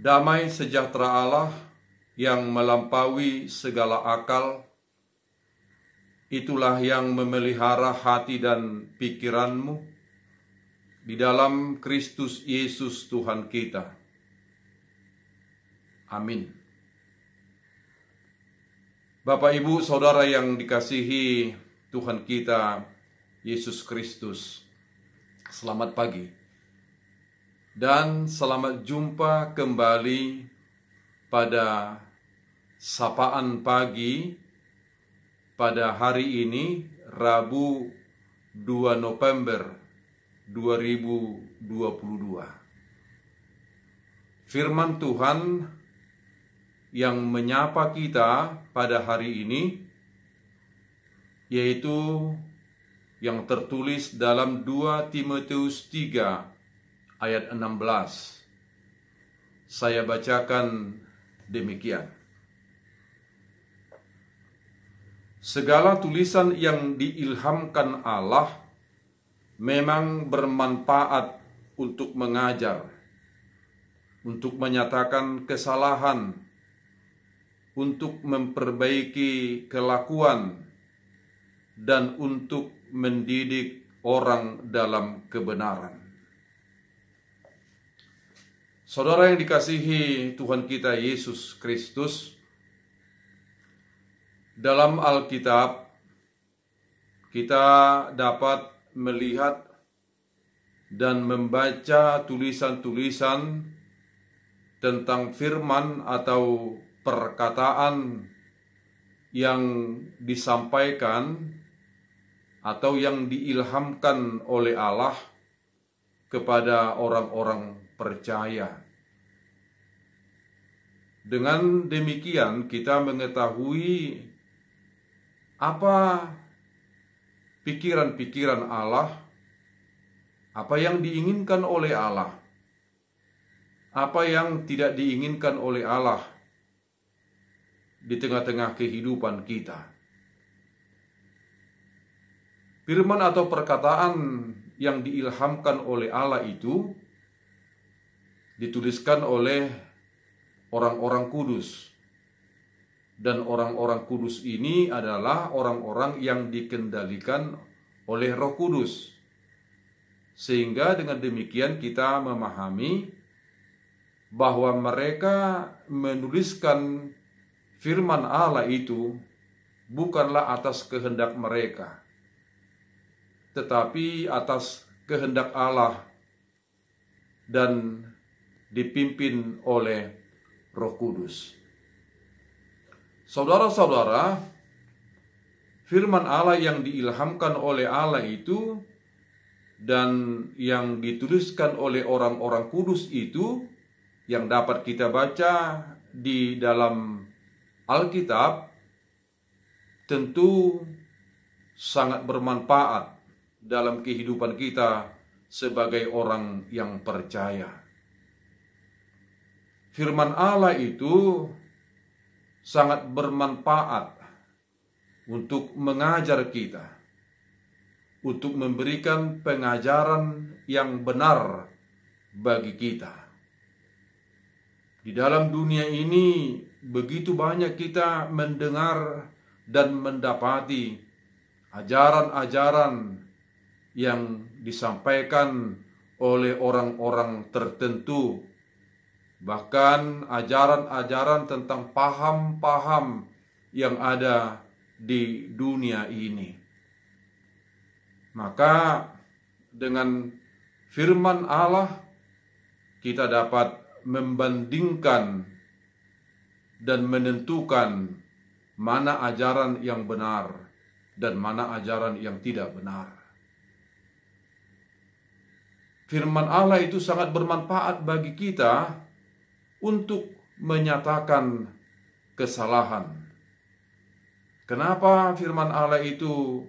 Damai sejahtera Allah yang melampaui segala akal, itulah yang memelihara hati dan pikiranmu di dalam Kristus Yesus Tuhan kita. Amin. Bapak, Ibu, Saudara yang dikasihi Tuhan kita Yesus Kristus, selamat pagi dan selamat jumpa kembali pada sapaan pagi pada hari ini, Rabu 2 November 2022. Firman Tuhan yang menyapa kita pada hari ini, yaitu yang tertulis dalam 2 Timotius 3 ayat 16. Saya bacakan demikian. Segala tulisan yang diilhamkan Allah memang bermanfaat untuk mengajar, untuk menyatakan kesalahan, untuk memperbaiki kelakuan, dan untuk mendidik orang dalam kebenaran. Saudara yang dikasihi Tuhan kita Yesus Kristus, dalam Alkitab kita dapat melihat dan membaca tulisan-tulisan tentang firman atau perkataan yang disampaikan atau yang diilhamkan oleh Allah kepada orang-orang percaya. Dengan demikian kita mengetahui apa pikiran-pikiran Allah, apa yang diinginkan oleh Allah, apa yang tidak diinginkan oleh Allah di tengah-tengah kehidupan kita. Firman atau perkataan yang diilhamkan oleh Allah itu dituliskan oleh orang-orang kudus. Dan orang-orang kudus ini adalah orang-orang yang dikendalikan oleh Roh Kudus. Sehingga dengan demikian kita memahami bahwa mereka menuliskan firman Allah itu bukanlah atas kehendak mereka, tetapi atas kehendak Allah dan dipimpin oleh Roh Kudus. Saudara-saudara, firman Allah yang diilhamkan oleh Allah itu dan yang dituliskan oleh orang-orang kudus itu yang dapat kita baca di dalam Alkitab tentu sangat bermanfaat dalam kehidupan kita sebagai orang yang percaya. Firman Allah itu sangat bermanfaat untuk mengajar kita, untuk memberikan pengajaran yang benar bagi kita. Di dalam dunia ini begitu banyak kita mendengar dan mendapati ajaran-ajaran yang disampaikan oleh orang-orang tertentu, bahkan ajaran-ajaran tentang paham-paham yang ada di dunia ini. Maka dengan firman Allah kita dapat membandingkan dan menentukan mana ajaran yang benar dan mana ajaran yang tidak benar. Firman Allah itu sangat bermanfaat bagi kita untuk menyatakan kesalahan. Kenapa firman Allah itu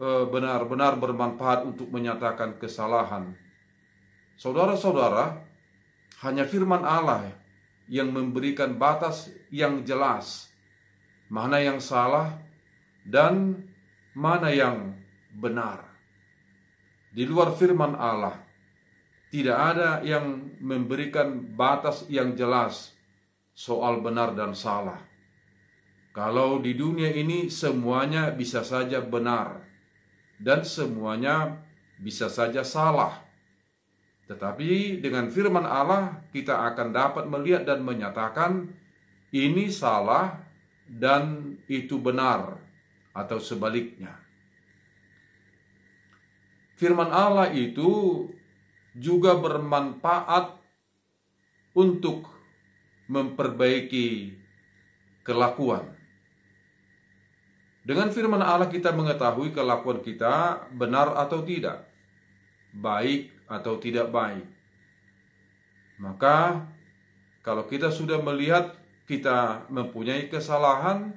benar-benar bermanfaat untuk menyatakan kesalahan? Saudara-saudara, hanya firman Allah yang memberikan batas yang jelas mana yang salah dan mana yang benar. Di luar firman Allah tidak ada yang memberikan batas yang jelas soal benar dan salah. Kalau di dunia ini semuanya bisa saja benar dan semuanya bisa saja salah. Tetapi dengan firman Allah kita akan dapat melihat dan menyatakan ini salah dan itu benar, atau sebaliknya. Firman Allah itu juga bermanfaat untuk memperbaiki kelakuan. Dengan firman Allah kita mengetahui kelakuan kita benar atau tidak, baik atau tidak baik. Maka kalau kita sudah melihat kita mempunyai kesalahan,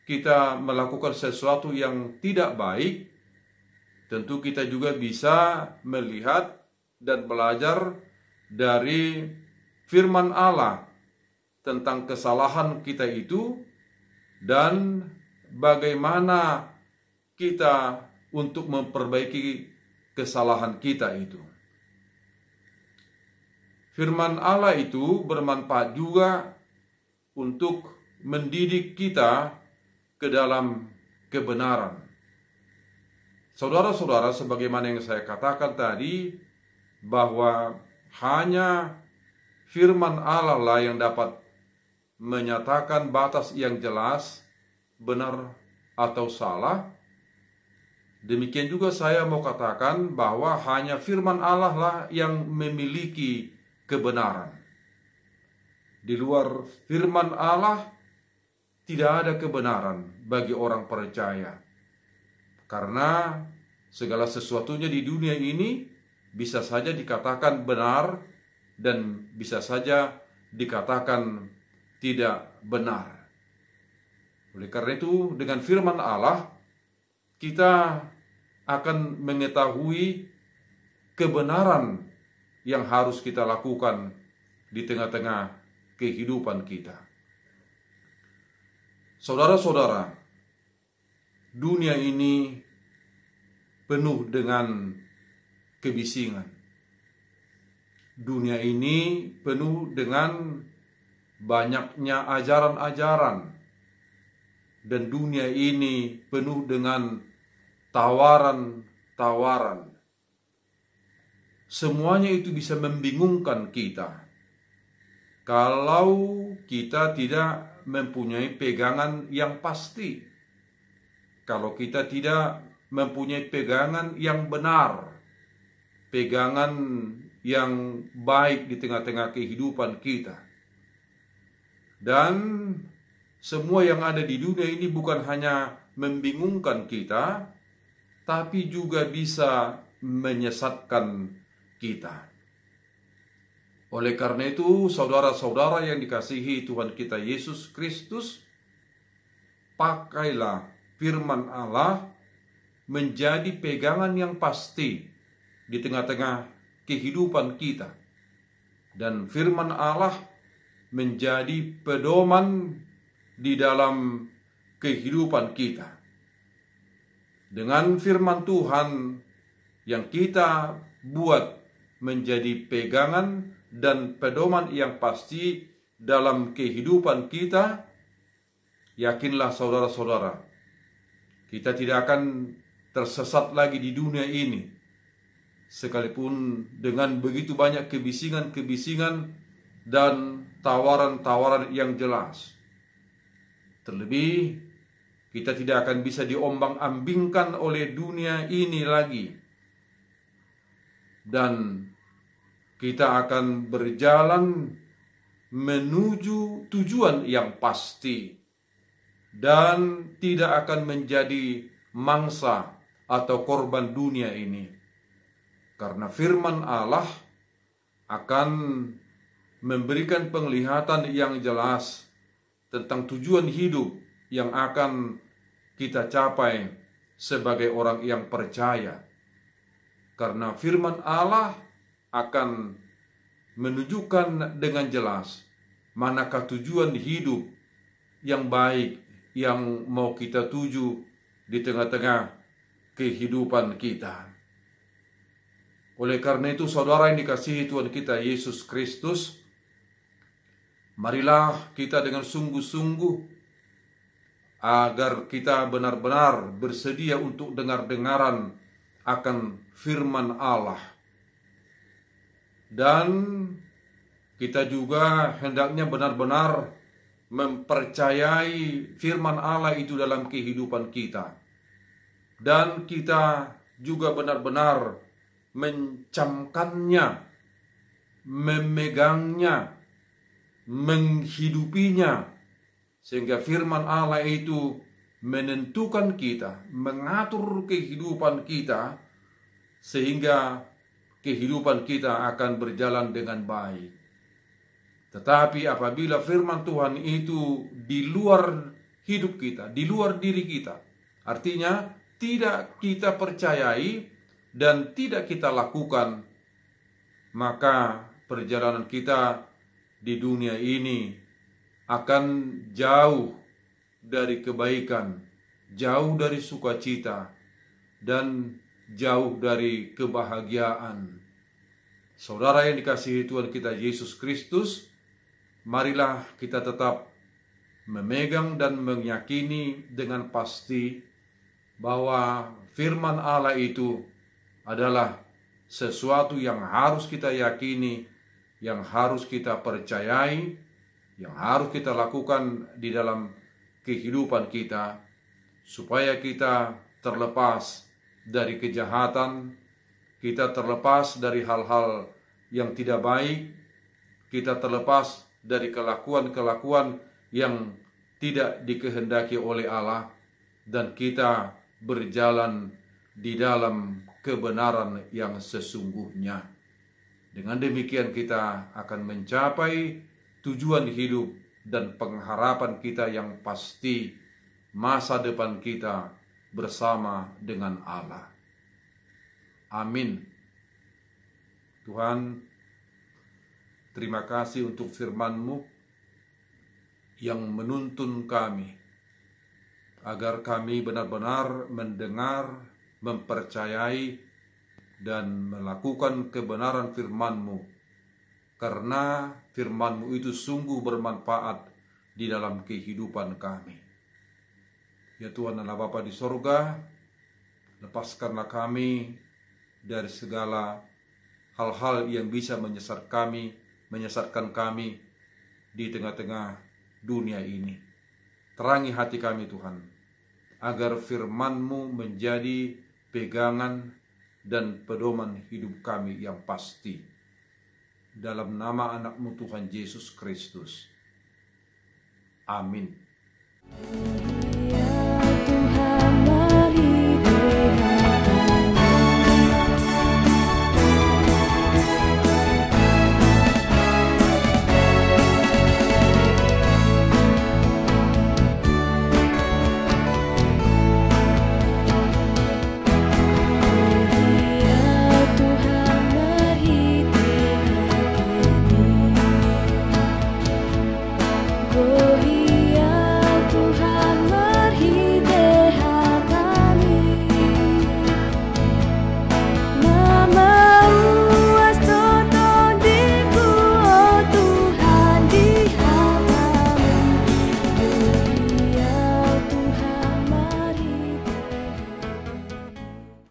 kita melakukan sesuatu yang tidak baik, tentu kita juga bisa melihat dan belajar dari firman Allah tentang kesalahan kita itu dan bagaimana kita untuk memperbaiki kesalahan kita itu. Firman Allah itu bermanfaat juga untuk mendidik kita ke dalam kebenaran. Saudara-saudara, sebagaimana yang saya katakan tadi, bahwa hanya firman Allah lah yang dapat menyatakan batas yang jelas, benar atau salah. Demikian juga saya mau katakan bahwa hanya firman Allah lah yang memiliki kebenaran. Di luar firman Allah tidak ada kebenaran bagi orang percaya. Karena segala sesuatunya di dunia ini bisa saja dikatakan benar dan bisa saja dikatakan tidak benar. Oleh karena itu, dengan firman Allah kita akan mengetahui kebenaran yang harus kita lakukan di tengah-tengah kehidupan kita. Saudara-saudara, dunia ini penuh dengan kebisingan. Dunia ini penuh dengan banyaknya ajaran-ajaran. Dan dunia ini penuh dengan tawaran-tawaran. Semuanya itu bisa membingungkan kita kalau kita tidak mempunyai pegangan yang pasti, kalau kita tidak mempunyai pegangan yang benar, pegangan yang baik di tengah-tengah kehidupan kita. Dan semua yang ada di dunia ini bukan hanya membingungkan kita, tapi juga bisa menyesatkan kita. Oleh karena itu, saudara-saudara yang dikasihi Tuhan kita Yesus Kristus, pakailah firman Allah menjadi pegangan yang pasti di tengah-tengah kehidupan kita. Dan firman Allah menjadi pedoman di dalam kehidupan kita. Dengan firman Tuhan yang kita buat menjadi pegangan dan pedoman yang pasti dalam kehidupan kita, yakinlah saudara-saudara, kita tidak akan tersesat lagi di dunia ini, sekalipun dengan begitu banyak kebisingan-kebisingan dan tawaran-tawaran yang jelas. Terlebih, kita tidak akan bisa diombang-ambingkan oleh dunia ini lagi. Dan kita akan berjalan menuju tujuan yang pasti dan tidak akan menjadi mangsa atau korban dunia ini. Karena firman Allah akan memberikan penglihatan yang jelas tentang tujuan hidup yang akan kita capai sebagai orang yang percaya. Karena firman Allah akan menunjukkan dengan jelas manakah tujuan hidup yang baik yang mau kita tuju di tengah-tengah kehidupan kita. Oleh karena itu, saudara yang dikasihi Tuhan kita Yesus Kristus, marilah kita dengan sungguh-sungguh agar kita benar-benar bersedia untuk dengar-dengaran akan firman Allah. Dan kita juga hendaknya benar-benar mempercayai firman Allah itu dalam kehidupan kita. Dan kita juga benar-benar mencamkannya, memegangnya, menghidupinya, sehingga firman Allah itu menentukan kita, mengatur kehidupan kita, sehingga kehidupan kita akan berjalan dengan baik. Tetapi apabila firman Tuhan itu di luar hidup kita, di luar diri kita, artinya tidak kita percayai dan tidak kita lakukan, maka perjalanan kita di dunia ini akan jauh dari kebaikan, jauh dari sukacita, dan jauh dari kebahagiaan. Saudara yang dikasihi Tuhan kita Yesus Kristus, marilah kita tetap memegang dan meyakini dengan pasti bahwa firman Allah itu adalah sesuatu yang harus kita yakini, yang harus kita percayai, yang harus kita lakukan di dalam kehidupan kita, supaya kita terlepas dari kejahatan, kita terlepas dari hal-hal yang tidak baik, kita terlepas dari kelakuan-kelakuan yang tidak dikehendaki oleh Allah, dan kita berjalan di dalam kebenaran yang sesungguhnya. Dengan demikian kita akan mencapai tujuan hidup dan pengharapan kita yang pasti, masa depan kita bersama dengan Allah. Amin. Tuhan, terima kasih untuk firman-Mu yang menuntun kami agar kami benar-benar mendengar, mempercayai, dan melakukan kebenaran firman-Mu, karena firman-Mu itu sungguh bermanfaat di dalam kehidupan kami. Ya Tuhan Allah Bapa di sorga, lepaskanlah kami dari segala hal-hal yang bisa menyesatkan kami di tengah-tengah dunia ini. Terangi hati kami Tuhan, agar firman-Mu menjadi pegangan dan pedoman hidup kami yang pasti. Dalam nama anak-Mu Tuhan Yesus Kristus. Amin.